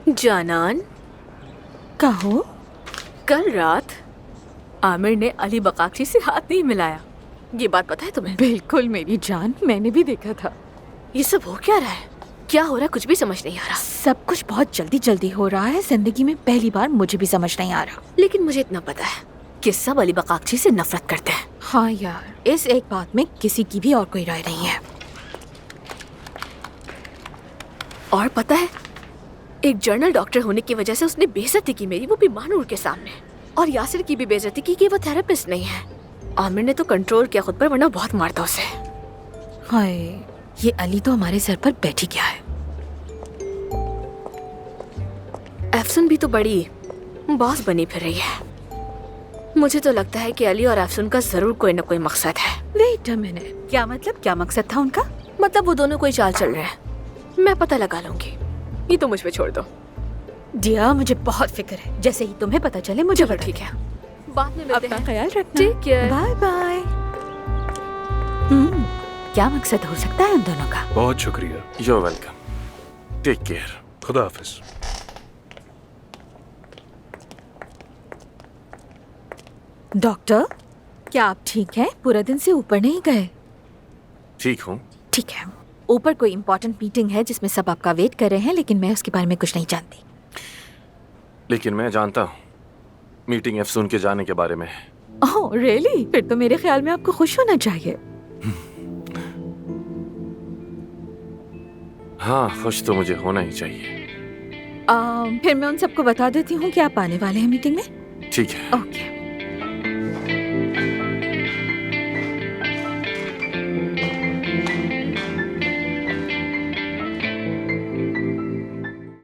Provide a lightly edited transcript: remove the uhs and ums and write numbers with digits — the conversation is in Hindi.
जानान, कहो। कल रात आमिर ने अली बकाक्षी से हाथ नहीं मिलाया। ये बात पता है तुम्हें? बिल्कुल मेरी जान, मैंने भी देखा था। ये सब हो क्या रहा है? क्या हो रहा है? कुछ भी समझ नहीं आ रहा। सब कुछ बहुत जल्दी जल्दी हो रहा है। जिंदगी में पहली बार मुझे भी समझ नहीं आ रहा। लेकिन मुझे इतना पता है कि सब अली बकाक्षी से नफरत करते हैं। हाँ यार, इस एक बात में किसी की भी और कोई राय नहीं है। और पता है, एक जर्नल डॉक्टर होने की वजह से उसने बेइज्जती की मेरी, वो भी महानूर के सामने। और यासिर की भी बेइज्जती की कि वो थेरेपिस्ट नहीं है। आमिर ने तो कंट्रोल किया खुद पर, वरना बहुत मारता उसे। हाय, ये अली तो हमारे सर पर बैठ ही गया है। एफसुन भी तो बड़ी बॉस बनी फिर रही है। मुझे तो लगता है कि अली और एफसुन का जरूर कोई न कोई मकसद है। वेट अ मिनट, क्या मतलब? क्या मकसद था उनका? मतलब वो दोनों कोई चाल चल रहे हैं। मैं पता लगा लूंगी, ये तो मुझ पे छोड़ दो। डियर, मुझे बहुत फिक्र है। जैसे ही तुम्हें पता चले मुझे चलो बता ठीक देना। है, बाद में मिलते अपना हैं। ख्याल रखना। Take care. Bye bye. क्या मकसद हो सकता है उन दोनों का? बहुत शुक्रिया। You're welcome. Take care. खुदा हाफिज। डॉक्टर, क्या आप ठीक हैं? पूरा दिन से ऊपर नहीं गए? ठीक हूँ। ठीक है। ऊपर कोई इम्पोर्टेंट मीटिंग है जिसमें सब आपका वेट कर रहे हैं, लेकिन मैं उसके बारे में कुछ नहीं जानती। लेकिन मैं जानता हूँ मीटिंग एफसून के जाने के बारे में। Oh really? फिर तो मेरे ख्याल में आपको खुश होना चाहिए। हाँ, खुश तो मुझे होना ही चाहिए। फिर मैं उन सबको बता देती हूँ कि आप आने वाले हैं मीटिंग में। ठीक है। ओके।